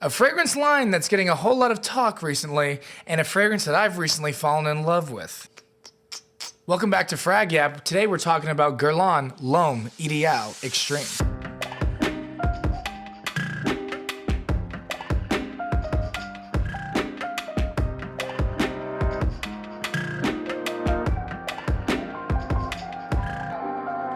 A fragrance line that's getting a whole lot of talk recently, and a fragrance that I've recently fallen in love with. Welcome back to Frag Yap. Today we're talking about Guerlain L'Homme Ideal Extreme.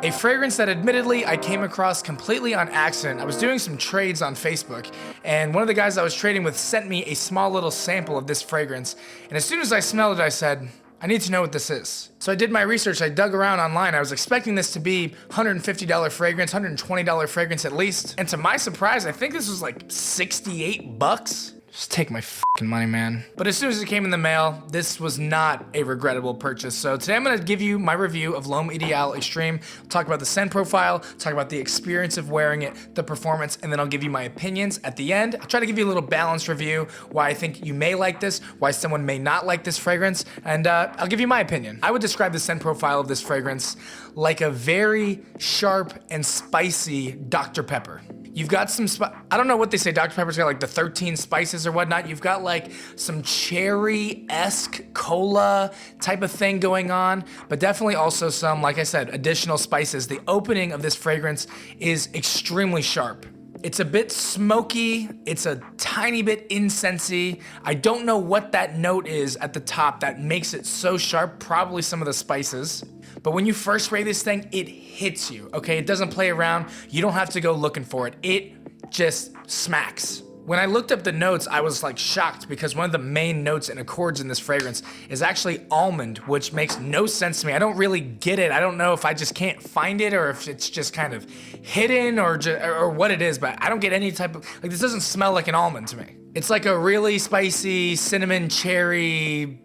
A fragrance that admittedly I came across completely on accident. I was doing some trades on Facebook, and one of the guys I was trading with sent me a small little sample of this fragrance, and as soon as I smelled it, I said, I need to know what this is. So I did my research, I dug around online. I was expecting this to be $150 fragrance, $120 fragrance at least, and to my surprise, I think this was like 68 bucks. Just take my fucking money, man. But as soon as it came in the mail, this was not a regrettable purchase. So today I'm gonna give you my review of L'Homme Ideal Extreme. I'll talk about the scent profile, talk about the experience of wearing it, the performance, and then I'll give you my opinions at the end. I'll try to give you a little balanced review, why I think you may like this, why someone may not like this fragrance, and I'll give you my opinion. I would describe the scent profile of this fragrance like a very sharp and spicy Dr. Pepper. You've got some, I don't know what they say, Dr. Pepper's got like the 13 spices or whatnot. You've got like some cherry-esque cola type of thing going on, but definitely also some, like I said, additional spices. The opening of this fragrance is extremely sharp. It's a bit smoky, it's a tiny bit incensey. I don't know what that note is at the top that makes it so sharp, probably some of the spices. But when you first spray this thing, it hits you, okay? It doesn't play around. You don't have to go looking for it. It just smacks. When I looked up the notes, I was like shocked because one of the main notes and accords in this fragrance is actually almond, which makes no sense to me. I don't really get it. I don't know if I just can't find it or if it's just kind of hidden or what it is, but I don't get any type of, like this doesn't smell like an almond to me. It's like a really spicy cinnamon cherry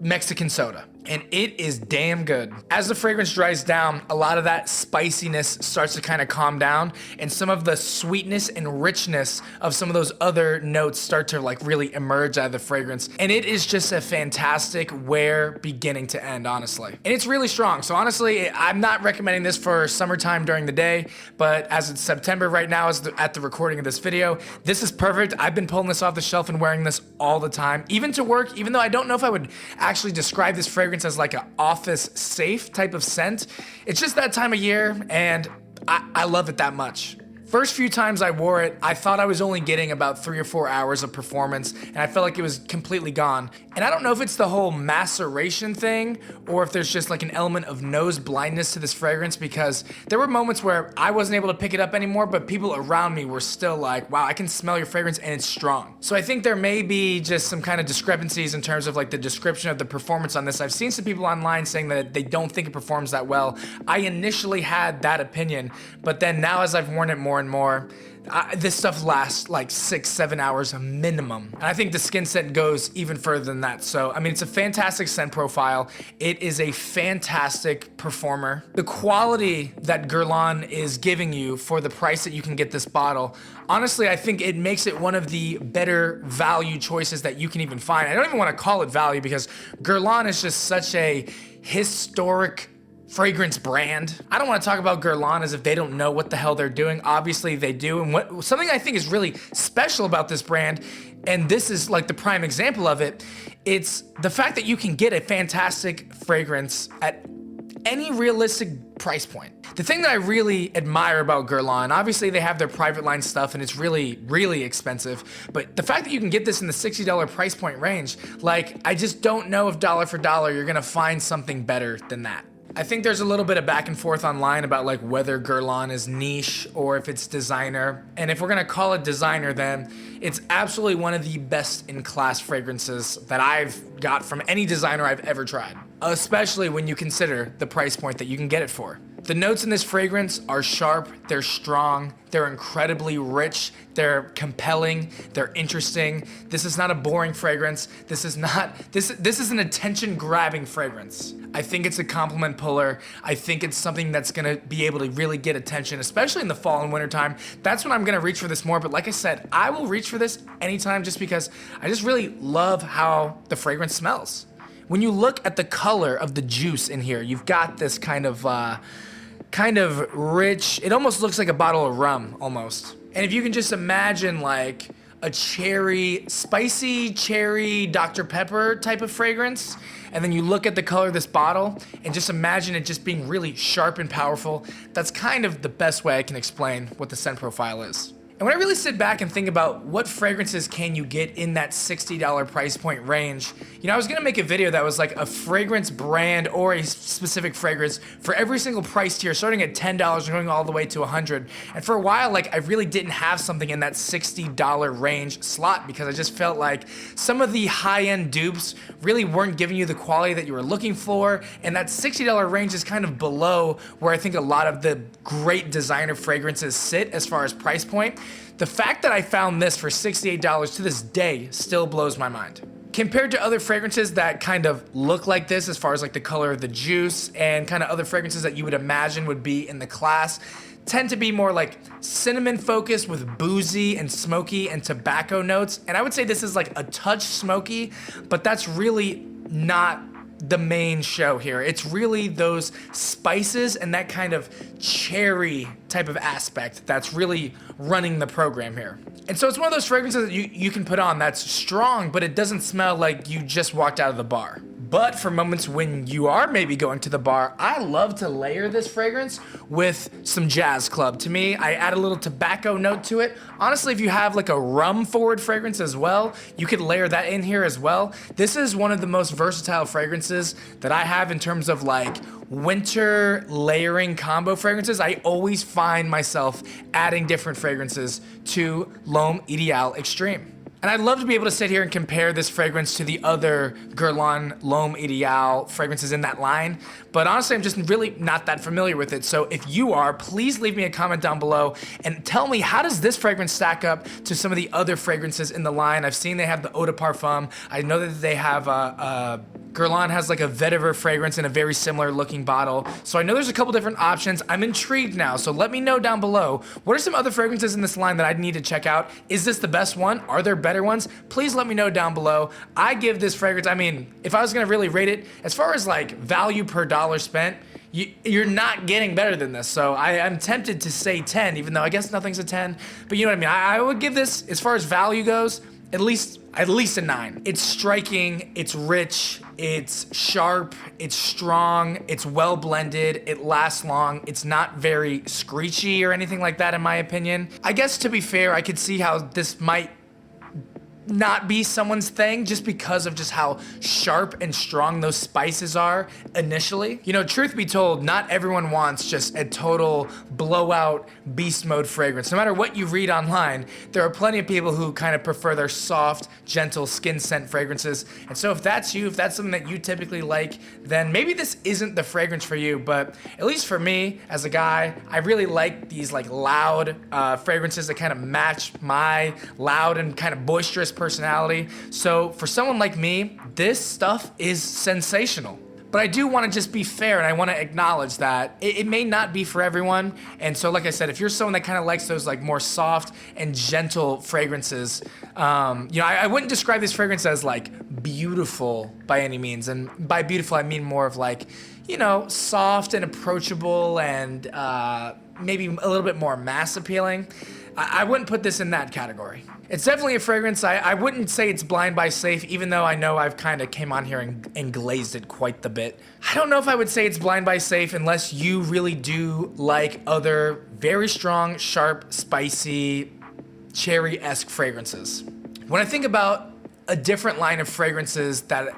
Mexican soda. And it is damn good. As the fragrance dries down, a lot of that spiciness starts to kind of calm down, and some of the sweetness and richness of some of those other notes start to like really emerge out of the fragrance. And it is just a fantastic wear beginning to end, honestly. And it's really strong. So honestly, I'm not recommending this for summertime during the day, but as it's September right now at the recording of this video, this is perfect. I've been pulling this off the shelf and wearing this all the time, even to work, even though I don't know if I would actually describe this fragrance as like an office safe type of scent. It's just that time of year and I love it that much. First few times I wore it, I thought I was only getting about 3 or 4 hours of performance and I felt like it was completely gone. And I don't know if it's the whole maceration thing or if there's just like an element of nose blindness to this fragrance, because there were moments where I wasn't able to pick it up anymore, but people around me were still like, wow, I can smell your fragrance and it's strong. So I think there may be just some kind of discrepancies in terms of like the description of the performance on this. I've seen some people online saying that they don't think it performs that well. I initially had that opinion, but then now as I've worn it more and more, this stuff lasts like 6-7 hours minimum. And I think the skin scent goes even further than that. So, I mean, it's a fantastic scent profile. It is a fantastic performer. The quality that Guerlain is giving you for the price that you can get this bottle, honestly, I think it makes it one of the better value choices that you can even find. I don't even want to call it value because Guerlain is just such a historic fragrance brand. I don't want to talk about Guerlain as if they don't know what the hell they're doing. Obviously they do. And something I think is really special about this brand, and this is like the prime example of it, it's the fact that you can get a fantastic fragrance at any realistic price point. The thing that I really admire about Guerlain, obviously they have their private line stuff and it's really, really expensive, but the fact that you can get this in the $60 price point range, like I just don't know if dollar for dollar you're gonna find something better than that. I think there's a little bit of back and forth online about like whether Guerlain is niche or if it's designer. And if we're gonna call it designer, then it's absolutely one of the best in class fragrances that I've got from any designer I've ever tried. Especially when you consider the price point that you can get it for. The notes in this fragrance are sharp, they're strong, they're incredibly rich, they're compelling, they're interesting. This is not a boring fragrance. This is an attention-grabbing fragrance. I think it's a compliment puller. I think it's something that's gonna be able to really get attention, especially in the fall and winter time. That's when I'm gonna reach for this more, but like I said, I will reach for this anytime just because I just really love how the fragrance smells. When you look at the color of the juice in here, you've got this kind of rich, it almost looks like a bottle of rum, almost. And if you can just imagine like a cherry, spicy cherry Dr. Pepper type of fragrance. And then you look at the color of this bottle and just imagine it just being really sharp and powerful. That's kind of the best way I can explain what the scent profile is. And when I really sit back and think about what fragrances can you get in that $60 price point range, you know, I was gonna make a video that was like a fragrance brand or a specific fragrance for every single price tier, starting at $10 and going all the way to $100. And for a while, like, I really didn't have something in that $60 range slot because I just felt like some of the high-end dupes really weren't giving you the quality that you were looking for, and that $60 range is kind of below where I think a lot of the great designer fragrances sit as far as price point. The fact that I found this for $68 to this day still blows my mind. Compared to other fragrances that kind of look like this as far as like the color of the juice and kind of other fragrances that you would imagine would be in the class, tend to be more like cinnamon focused with boozy and smoky and tobacco notes. And I would say this is like a touch smoky, but that's really not the main show here. It's really those spices and that kind of cherry type of aspect that's really running the program here. And so it's one of those fragrances that you can put on that's strong, but it doesn't smell like you just walked out of the bar. But for moments when you are maybe going to the bar, I love to layer this fragrance with some Jazz Club. To me, I add a little tobacco note to it. Honestly, if you have like a rum forward fragrance as well, you could layer that in here as well. This is one of the most versatile fragrances that I have in terms of like winter layering combo fragrances. I always find myself adding different fragrances to L'Homme Ideal Extreme. And I'd love to be able to sit here and compare this fragrance to the other Guerlain L'Homme Ideal fragrances in that line, but honestly, I'm just really not that familiar with it. So if you are, please leave me a comment down below and tell me, how does this fragrance stack up to some of the other fragrances in the line? I've seen they have the Roja Parfums. I know that they have Guerlain has like a vetiver fragrance in a very similar looking bottle. So I know there's a couple different options. I'm intrigued now, so let me know down below. What are some other fragrances in this line that I'd need to check out? Is this the best one? Are there better ones? Please let me know down below. I give this fragrance, I mean, if I was gonna really rate it, as far as like value per dollar spent, you're not getting better than this. So I'm tempted to say 10, even though I guess nothing's a 10, but you know what I mean? I would give this, as far as value goes, at least a 9. It's striking, it's rich, it's sharp, it's strong, it's well blended, it lasts long, it's not very screechy or anything like that in my opinion. I guess to be fair, I could see how this might not be someone's thing just because of just how sharp and strong those spices are initially. You know, truth be told, not everyone wants just a total blowout beast mode fragrance. No matter what you read online, there are plenty of people who kind of prefer their soft, gentle skin scent fragrances. And so if that's you, if that's something that you typically like, then maybe this isn't the fragrance for you. But at least for me, as a guy, I really like these like loud fragrances that kind of match my loud and kind of boisterous personality. So for someone like me, this stuff is sensational. But I do want to just be fair, and I want to acknowledge that it may not be for everyone. And so, like I said, if you're someone that kind of likes those like more soft and gentle fragrances, you know, I wouldn't describe this fragrance as like beautiful by any means. And by beautiful, I mean more of like, you know, soft and approachable and maybe a little bit more mass appealing. I wouldn't put this in that category. It's definitely a fragrance. I wouldn't say it's blind buy safe, even though I know I've kind of came on here and glazed it quite the bit. I don't know if I would say it's blind buy safe unless you really do like other very strong, sharp, spicy, cherry-esque fragrances. When I think about a different line of fragrances that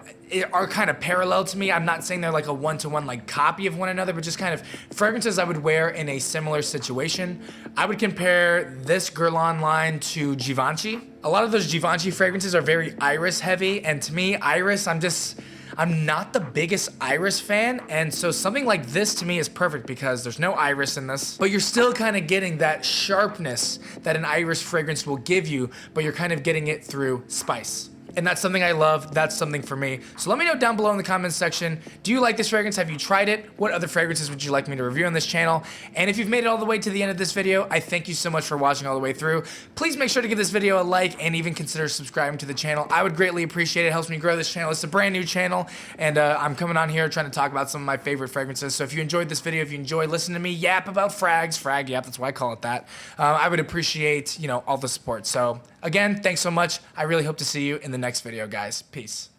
are kind of parallel to me, I'm not saying they're like a one-to-one like copy of one another, but just kind of fragrances I would wear in a similar situation. I would compare this Guerlain line to Givenchy. A lot of those Givenchy fragrances are very iris heavy, and to me, iris, I'm not the biggest iris fan, and so something like this to me is perfect because there's no iris in this, but you're still kind of getting that sharpness that an iris fragrance will give you, but you're kind of getting it through spice. and that's something I love. That's something for me. So let me know down below in the comments section, do you like this fragrance? Have you tried it? What other fragrances would you like me to review on this channel? And if you've made it all the way to the end of this video, I thank you so much for watching all the way through. Please make sure to give this video a like and even consider subscribing to the channel. I would greatly appreciate it. It helps me grow this channel. It's a brand new channel, and I'm coming on here trying to talk about some of my favorite fragrances. So if you enjoyed this video, if you enjoyed listening to me yap about frag yap, that's why I call it that, I would appreciate, all the support. So again, thanks so much. I really hope to see you in the next video, guys. Peace.